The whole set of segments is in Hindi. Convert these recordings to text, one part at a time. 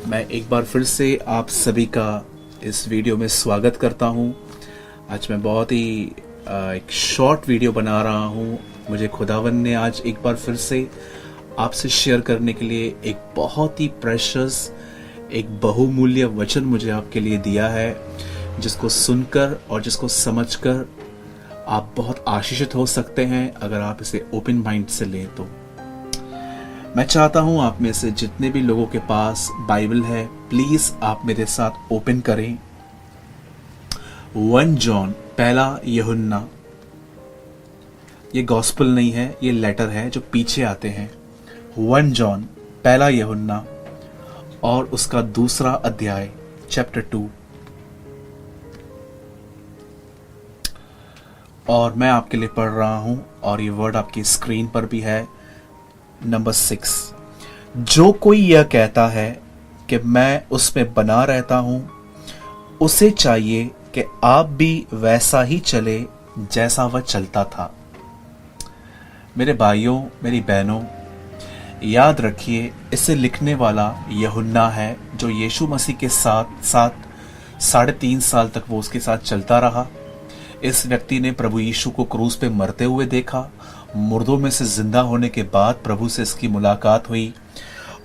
मैं एक बार फिर से आप सभी का इस वीडियो में स्वागत करता हूं। आज मैं बहुत ही एक शॉर्ट वीडियो बना रहा हूं। मुझे खुदावन ने आज एक बार फिर से आपसे शेयर करने के लिए एक बहुत ही प्रेशियस, एक बहुमूल्य वचन मुझे आपके लिए दिया है, जिसको सुनकर और जिसको समझकर आप बहुत आशीषित हो सकते हैं अगर आप इसे ओपन माइंड से लें तो। मैं चाहता हूं आप में से जितने भी लोगों के पास बाइबल है, प्लीज आप मेरे साथ ओपन करें 1 जॉन, पहला यूहन्ना। ये गॉस्पेल नहीं है, ये लेटर है जो पीछे आते हैं। 1 जॉन, पहला यूहन्ना और उसका दूसरा अध्याय, चैप्टर 2। और मैं आपके लिए पढ़ रहा हूं और ये वर्ड आपकी स्क्रीन पर भी है। नंबर 6, जो कोई यह कहता है कि मैं उसमें बना रहता हूं, उसे चाहिए कि आप भी वैसा ही चले जैसा वह चलता था। मेरे भाइयों, मेरी बहनों, याद रखिए, इसे लिखने वाला यूहन्ना है, जो यीशु मसीह के साथ 3.5 साल तक वो उसके साथ चलता रहा। इस व्यक्ति ने प्रभु यीशु को क्रूस पे मरते हुए देखा। मुर्दों में से जिंदा होने के बाद प्रभु से इसकी मुलाकात हुई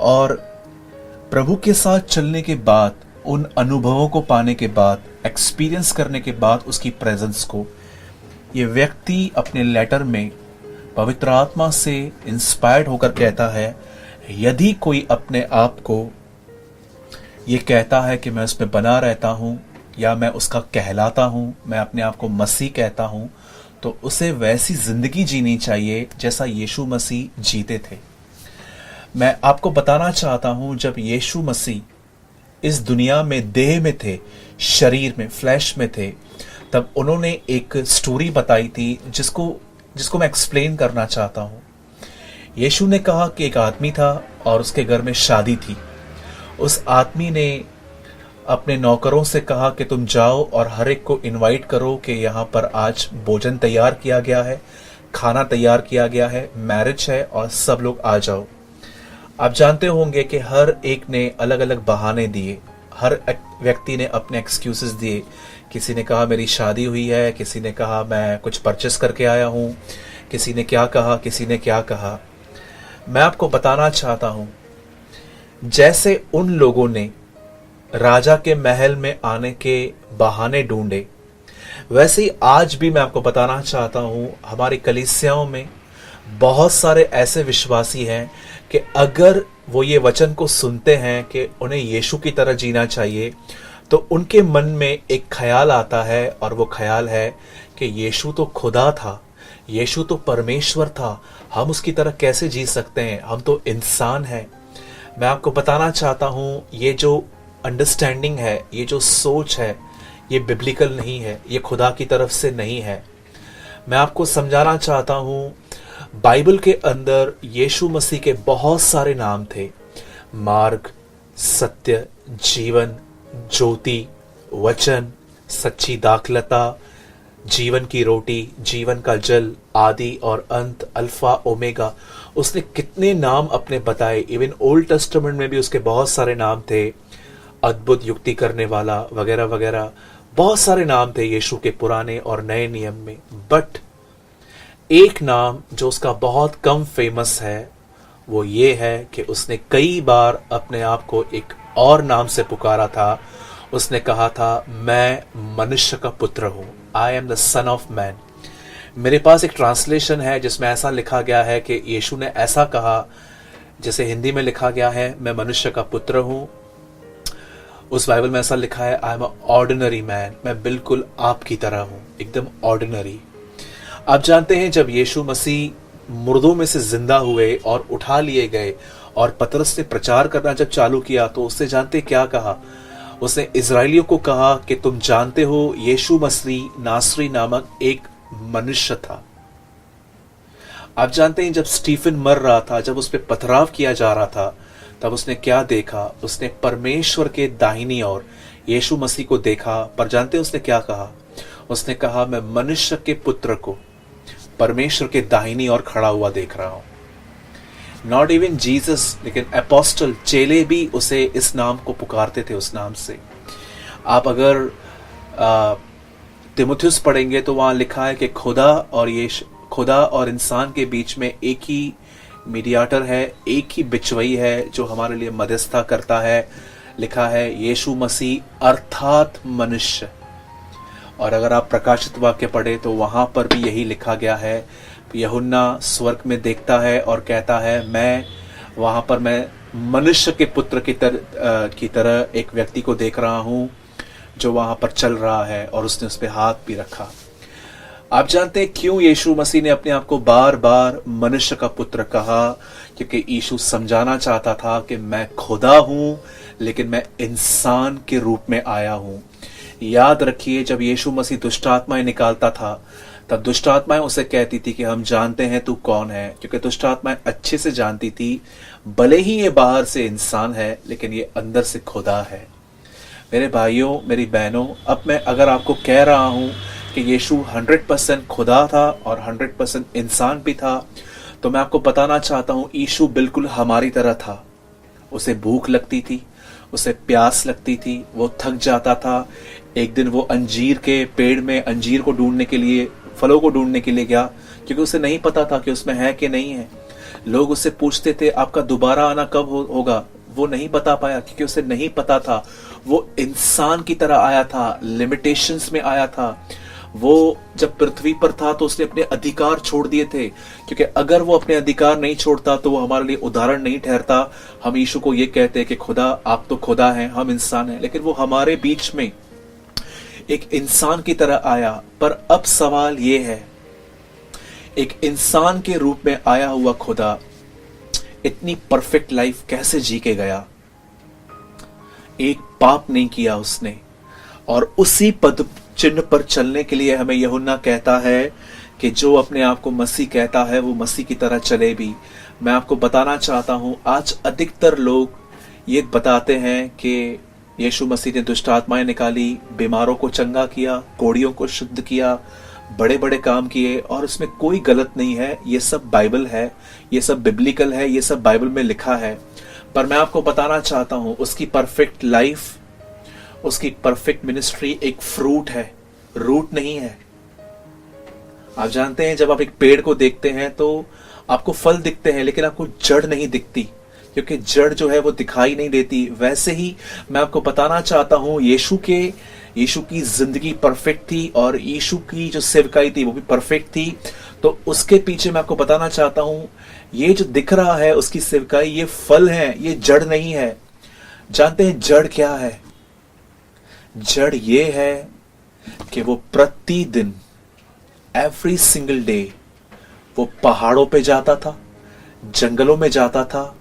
और प्रभु के साथ चलने के बाद, उन अनुभवों को पाने के बाद, एक्सपीरियंस करने के बाद उसकी प्रेजेंस को, ये व्यक्ति अपने लेटर में पवित्र आत्मा से इंस्पायर्ड होकर कहता है, यदि कोई अपने आप को ये कहता है कि मैं उसमें बना रहता हूं या मैं उसका कहलाता हूं, मैं अपने आप को मसीह कहता हूं, तो उसे वैसी जिंदगी जीनी चाहिए जैसा यीशु मसीह जीते थे। मैं आपको बताना चाहता हूं, जब यीशु मसीह इस दुनिया में देह में थे, शरीर में, फ्लैश में थे, तब उन्होंने एक स्टोरी बताई थी जिसको मैं एक्सप्लेन करना चाहता हूं। यीशु ने कहा कि एक आदमी था और उसके घर में शादी थी। उस आदमी ने अपने नौकरों से कहा कि तुम जाओ और हर एक को इनवाइट करो कि यहाँ पर आज भोजन तैयार किया गया है, खाना तैयार किया गया है, मैरिज है और सब लोग आ जाओ। आप जानते होंगे कि हर एक ने अलग अलग बहाने दिए, हर व्यक्ति ने अपने एक्सक्यूजेस दिए। किसी ने कहा मेरी शादी हुई है, किसी ने कहा मैं कुछ परचेस करके आया हूं, किसी ने क्या कहा, किसी ने क्या कहा। मैं आपको बताना चाहता हूं, जैसे उन लोगों ने राजा के महल में आने के बहाने ढूंढे, वैसे ही आज भी मैं आपको बताना चाहता हूं, हमारी कलीसियाओं में बहुत सारे ऐसे विश्वासी हैं कि अगर वो ये वचन को सुनते हैं कि उन्हें यीशु की तरह जीना चाहिए, तो उनके मन में एक ख्याल आता है और वो ख्याल है कि यीशु तो खुदा था, यीशु तो परमेश्वर था, हम उसकी तरह कैसे जी सकते हैं, हम तो इंसान हैं। मैं आपको बताना चाहता हूं, ये जो अंडरस्टैंडिंग है, ये जो सोच है, ये बिब्लिकल नहीं है, ये खुदा की तरफ से नहीं है। मैं आपको समझाना चाहता हूं, बाइबल के अंदर यीशु मसीह के बहुत सारे नाम थे। मार्ग, सत्य, जीवन, ज्योति, वचन, सच्ची दाखलता, जीवन की रोटी, जीवन का जल, आदि और अंत, अल्फा ओमेगा। उसने कितने नाम अपने बताए। इवन ओल्ड टेस्टामेंट में भी उसके बहुत सारे नाम थे, अद्भुत युक्ति करने वाला वगैरह वगैरह, बहुत सारे नाम थे यीशु के पुराने और नए नियम में। बट एक नाम जो उसका बहुत कम फेमस है, वो ये है कि उसने कई बार अपने आप को एक और नाम से पुकारा था। उसने कहा था, मैं मनुष्य का पुत्र हूं, I am the son of man. मेरे पास एक ट्रांसलेशन है जिसमें ऐसा लिखा गया है कि यीशु ने ऐसा कहा, जैसे हिंदी में लिखा गया है, मैं मनुष्य का पुत्र हूं। उस बाइबल में ऐसा लिखा है, आई एम ऑर्डिनरी मैन, मैं बिल्कुल आपकी तरह हूं, एकदम ऑर्डिनरी। आप जानते हैं, जब यीशु मसीह मुर्दों में से जिंदा हुए और उठा लिए गए और पतरस ने प्रचार करना जब चालू किया, तो उससे जानते क्या कहा? उसने इजराइलियों को कहा कि तुम जानते हो यीशु मसीह नासरी नामक एक मनुष्य था। आप जानते हैं, जब स्टीफन मर रहा था, जब उस पर पथराव किया जा रहा था, तब उसने क्या देखा? उसने परमेश्वर के दाहिनी ओर यीशु मसीह को देखा। पर जानते हैं उसने क्या कहा? उसने कहा, मैं मनुष्य के पुत्र को परमेश्वर के दाहिनी ओर खड़ा हुआ देख रहा हूं। नॉट इवन जीसस, लेकिन अपोस्टल चेले भी उसे इस नाम को पुकारते थे, उस नाम से। आप अगर तिमुथियुस पढ़ेंगे तो वहां लिखा है कि खुदा और इंसान के बीच में एक ही मीडिएटर है, एक ही बिचवई है जो हमारे लिए मध्यस्थता करता है। लिखा है यीशु मसीह अर्थात मनुष्य। और अगर आप प्रकाशित वाक्य पढ़े तो वहां पर भी यही लिखा गया है। यूहन्ना स्वर्ग में देखता है और कहता है मैं मनुष्य के पुत्र की तरह एक व्यक्ति को देख रहा हूं जो वहां पर चल रहा है, और उसने उस पर हाथ भी रखा। आप जानते हैं क्यों यीशु मसीह ने अपने आप को बार बार मनुष्य का पुत्र कहा? क्योंकि यीशु समझाना चाहता था कि मैं खुदा हूं, लेकिन मैं इंसान के रूप में आया हूं। याद रखिए, जब यीशु मसीह दुष्ट आत्माएं निकालता था तब दुष्ट आत्माएं उसे कहती थी कि हम जानते हैं तू कौन है, क्योंकि दुष्ट आत्माएं अच्छे से जानती थी भले ही ये बाहर से इंसान है लेकिन ये अंदर से खुदा है। मेरे भाइयों, मेरी बहनों, अब मैं अगर आपको कह रहा हूं कि यीशु 100% खुदा था और 100% इंसान भी था, तो मैं आपको बताना चाहता हूं यीशु बिल्कुल हमारी तरह था। उसे भूख लगती थी, उसे प्यास लगती थी, वो थक जाता था। एक दिन वो अंजीर के पेड़ में अंजीर को ढूंढने के लिए, फलों को ढूंढने के लिए गया, क्योंकि उसे नहीं पता था कि उसमें है कि नहीं है। लोग उससे पूछते थे आपका दोबारा आना कब होगा, वो नहीं बता पाया क्योंकि उसे नहीं पता था। वो इंसान की तरह आया था, लिमिटेशंस में आया था। वो जब पृथ्वी पर था तो उसने अपने अधिकार छोड़ दिए थे, क्योंकि अगर वो अपने अधिकार नहीं छोड़ता तो वो हमारे लिए उदाहरण नहीं ठहरता। हम यीशु को ये कहते हैं कि खुदा, आप तो खुदा हैं, हम इंसान हैं, लेकिन वो हमारे बीच में एक इंसान की तरह आया। पर अब सवाल ये है, एक इंसान के रूप में आया हुआ खुदा इतनी परफेक्ट लाइफ कैसे जी के गया? एक पाप नहीं किया उसने, और उसी पद चिन्ह पर चलने के लिए हमें यूहन्ना कहता है कि जो अपने आप को मसीह कहता है वो मसीह की तरह चले भी। मैं आपको बताना चाहता हूं, आज अधिकतर लोग ये बताते हैं कि यीशु मसीह ने दुष्ट आत्माएं निकाली, बीमारों को चंगा किया, कोढ़ियों को शुद्ध किया, बड़े बड़े काम किए, और उसमें कोई गलत नहीं है। ये सब बाइबल है, ये सब बिब्लिकल है, ये सब बाइबल में लिखा है। पर मैं आपको बताना चाहता हूं उसकी परफेक्ट लाइफ, उसकी परफेक्ट मिनिस्ट्री एक फ्रूट है, रूट नहीं है। आप जानते हैं जब आप एक पेड़ को देखते हैं तो आपको फल दिखते हैं लेकिन आपको जड़ नहीं दिखती, क्योंकि जड़ जो है वो दिखाई नहीं देती। वैसे ही मैं आपको बताना चाहता हूं यीशु की जिंदगी परफेक्ट थी और यीशु की जो सेवकाई थी वो भी परफेक्ट थी। तो उसके पीछे मैं आपको बताना चाहता हूं ये जो दिख रहा है उसकी सेवकाई, ये फल है, ये जड़ नहीं है। जानते हैं जड़ क्या है? जड़ ये है कि वो प्रतिदिन, एवरी सिंगल डे, वो पहाड़ों पे जाता था, जंगलों में जाता था,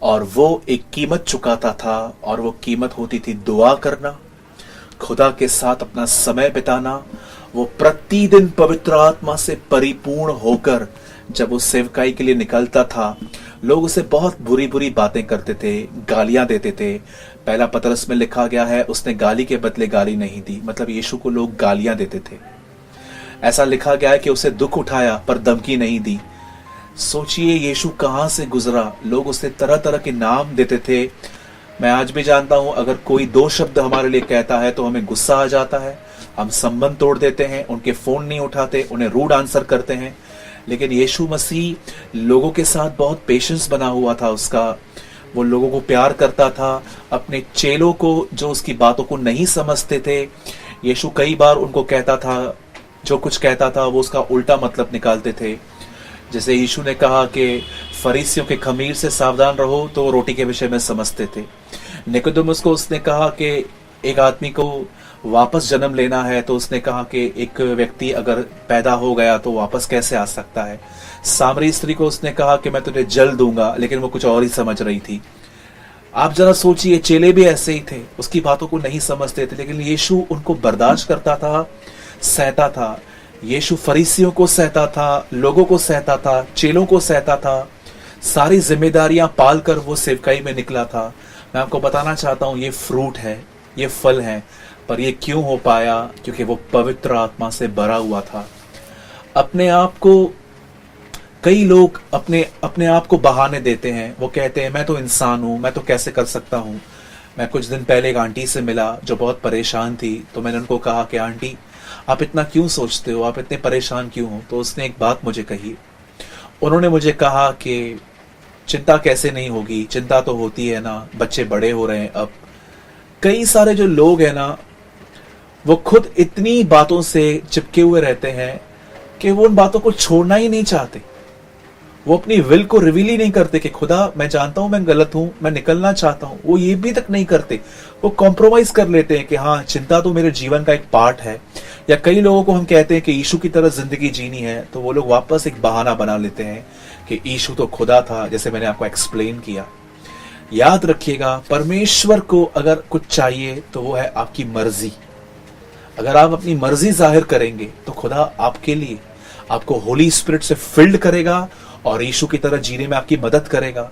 और वो एक कीमत चुकाता था, और वो कीमत होती थी दुआ करना, खुदा के साथ अपना समय बिताना। वो प्रतिदिन पवित्र आत्मा से परिपूर्ण होकर जब वो सेवकाई के लिए निकलता था, लोग उसे बहुत बुरी बुरी बातें करते थे, गालियां देते थे। पहला पतरस में लिखा गया है उसने गाली के बदले गाली नहीं दी, मतलब यीशु को लोग गालियां देते थे। ऐसा लिखा गया है कि उसे दुख उठाया पर धमकी नहीं दी। सोचिए यीशु कहां से गुजरा, लोग उसे तरह तरह के नाम देते थे। मैं आज भी जानता हूं अगर कोई दो शब्द हमारे लिए कहता है तो हमें गुस्सा आ जाता है, हम संबंध तोड़ देते हैं, उनके फोन नहीं उठाते, उन्हें रूड आंसर करते हैं। लेकिन यीशु मसीह लोगों के साथ बहुत पेशेंस बना हुआ था उसका, वो लोगों को प्यार करता था। अपने चेलों को जो उसकी बातों को नहीं समझते थे, यीशु कई बार उनको कहता था, जो कुछ कहता था वो उसका उल्टा मतलब निकालते थे। जैसे यीशु ने कहा कि फरीसियों के खमीर से सावधान रहो, तो वो रोटी के विषय में समझते थे। निकोदेमुस को उसने कहा कि एक आदमी को वापस जन्म लेना है, तो उसने कहा कि एक व्यक्ति अगर पैदा हो गया तो वापस कैसे आ सकता है। सामरी स्त्री को उसने कहा कि मैं तुझे जल दूंगा, लेकिन वो कुछ और ही समझ रही थी। आप जरा सोचिए, चेले भी ऐसे ही थे, उसकी बातों को नहीं समझते थे, लेकिन यीशु उनको बर्दाश्त करता था, सहता था। यीशु फरीसियों को सहता था, लोगों को सहता था, चेलों को सहता था, सारी जिम्मेदारियां पाल कर वो सेवकाई में निकला था। मैं आपको बताना चाहता हूं ये फ्रूट है, ये फल है। पर ये क्यों हो पाया? क्योंकि वो पवित्र आत्मा से भरा हुआ था। अपने आप को कई लोग अपने अपने आप को बहाने देते हैं। वो कहते हैं मैं तो इंसान हूं, मैं तो कैसे कर सकता हूं। मैं कुछ दिन पहले एक आंटी से मिला जो बहुत परेशान थी, तो मैंने उनको कहा कि आंटी आप इतना क्यों सोचते हो, आप इतने परेशान क्यों हो। तो उसने एक बात मुझे कही। उन्होंने मुझे कहा कि चिंता कैसे नहीं होगी, चिंता तो होती है ना, बच्चे बड़े हो रहे हैं। अब कई सारे जो लोग हैं ना, वो खुद इतनी बातों से चिपके हुए रहते हैं कि वो उन बातों को छोड़ना ही नहीं चाहते। वो अपनी विल को रिवील ही नहीं करते कि खुदा मैं जानता हूं मैं गलत हूं, मैं निकलना चाहता हूं। वो ये भी तक नहीं करते। वो कॉम्प्रोमाइज कर लेते हैं कि हाँ चिंता तो मेरे जीवन का एक पार्ट है। या कई लोगों को हम कहते हैं कि यीशु की तरह जिंदगी जीनी है, तो वो लोग वापस एक बहाना बना लेते हैं कि यीशु तो खुदा था, जैसे मैंने आपको एक्सप्लेन किया। याद रखिएगा, परमेश्वर को अगर कुछ चाहिए तो वो है आपकी मर्जी। अगर आप अपनी मर्जी जाहिर करेंगे तो खुदा आपके लिए आपको होली स्पिरिट से फिल्ड करेगा और यीशु की तरह जीने में आपकी मदद करेगा।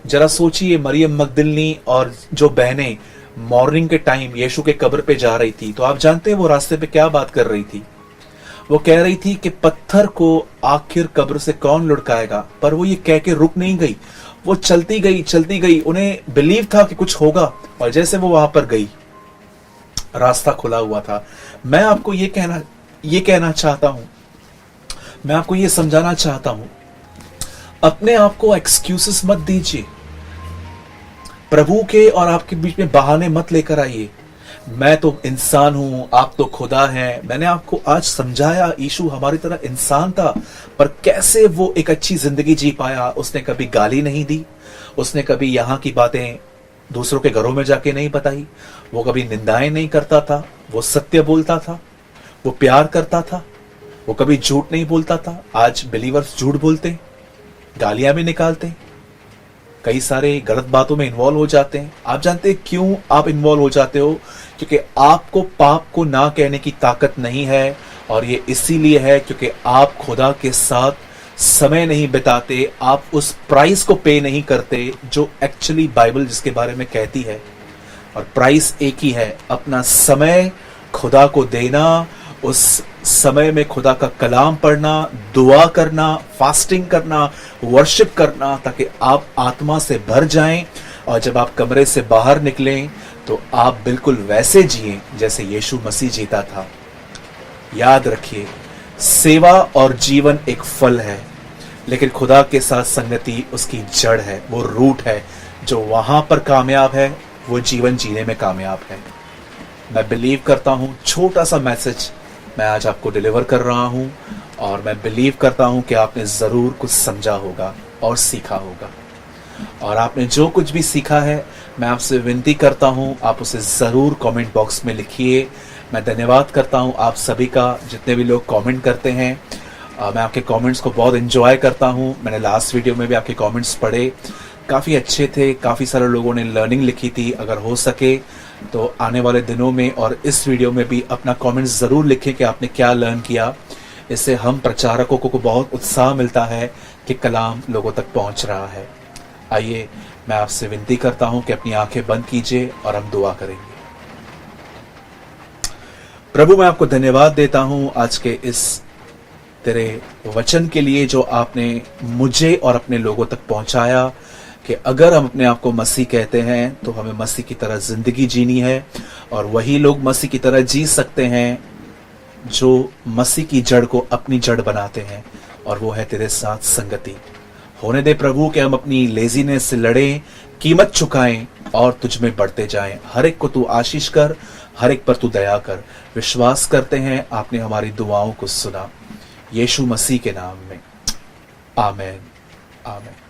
जरा सोचिए, मरियम मगदलिनी और जो बहनें मॉर्निंग के टाइम यीशु के कब्र पे जा रही थी, तो आप जानते हैं वो रास्ते पे क्या बात कर रही थी। वो कह रही थी कि पत्थर को आखिर कब्र से कौन लुढ़काएगा। पर वो ये कह के रुक नहीं गई, वो चलती गई। उन्हें बिलीव था कि कुछ होगा, और जैसे वो वहां पर गई रास्ता खुला हुआ था। मैं आपको ये कहना चाहता हूं, मैं आपको ये समझाना चाहता हूं, अपने आप को एक्सक्यूजेस मत दीजिए। प्रभु के और आपके बीच में बहाने मत लेकर आइए। मैं तो इंसान हूं, आप तो खुदा हैं। मैंने आपको आज समझाया, यीशु हमारी तरह इंसान था, पर कैसे वो एक अच्छी जिंदगी जी पाया। उसने कभी गाली नहीं दी, उसने कभी यहां की बातें दूसरों के घरों में जाके नहीं बताई, वो कभी निंदाएं नहीं करता था, वो सत्य बोलता था, वो प्यार करता था, वो कभी झूठ नहीं बोलता था। आज बिलीवर्स झूठ बोलते हैं, गालियां भी निकालते हैं, कई सारे गलत बातों में इन्वॉल्व हो जाते हैं। आप जानते हैं क्यों आप इन्वॉल्व हो जाते हो? क्योंकि आपको पाप को ना कहने की ताकत नहीं है, और ये इसीलिए है क्योंकि आप खुदा के साथ समय नहीं बिताते, आप उस प्राइस को पे नहीं करते जो एक्चुअली बाइबल जिसके बारे में कहती है। और प्राइस एक ही है, अपना समय खुदा को देना, उस समय में खुदा का कलाम पढ़ना, दुआ करना, फास्टिंग करना, वर्शिप करना, ताकि आप आत्मा से भर जाएं, और जब आप कमरे से बाहर निकलें तो आप बिल्कुल वैसे जिएं जैसे यीशु मसीह जीता था। याद रखिए, सेवा और जीवन एक फल है, लेकिन खुदा के साथ संगति उसकी जड़ है, वो रूट है। जो वहां पर कामयाब है वो जीवन जीने में कामयाब है। मैं बिलीव करता हूं, छोटा सा मैसेज मैं आज आपको डिलीवर कर रहा हूं, और मैं बिलीव करता हूं कि आपने जरूर कुछ समझा होगा और सीखा होगा। और आपने जो कुछ भी सीखा है, मैं आपसे विनती करता हूं आप उसे जरूर कमेंट बॉक्स में लिखिए। मैं धन्यवाद करता हूं आप सभी का, जितने भी लोग कमेंट करते हैं। मैं आपके कमेंट्स को बहुत एंजॉय करता हूं। मैंने लास्ट वीडियो में भी आपके कमेंट्स पढ़े, काफ़ी अच्छे थे। काफ़ी सारे लोगों ने लर्निंग लिखी थी। अगर हो सके तो आने वाले दिनों में और इस वीडियो में भी अपना कमेंट्स ज़रूर लिखें कि आपने क्या लर्न किया। इससे हम प्रचारकों को बहुत उत्साह मिलता है कि कलाम लोगों तक पहुंच रहा है। आइए, मैं आपसे विनती करता हूं कि अपनी आंखें बंद कीजिए और हम दुआ करेंगे। प्रभु, मैं आपको धन्यवाद देता हूं आज के इस तेरे वचन के लिए जो आपने मुझे और अपने लोगों तक पहुंचाया, कि अगर हम अपने आप को मसीह कहते हैं तो हमें मसीह की तरह जिंदगी जीनी है, और वही लोग मसीह की तरह जी सकते हैं जो मसीह की जड़ को अपनी जड़ बनाते हैं, और वो है तेरे साथ संगति। होने दे प्रभु कि हम अपनी लेजीनेस से लड़ें, कीमत चुकाएं और तुझ में बढ़ते जाएं। हर एक को तू आशीष कर, हर एक पर तू दया कर। विश्वास करते हैं आपने हमारी दुआओं को सुना, यीशु मसीह के नाम में, आमीन, आमीन।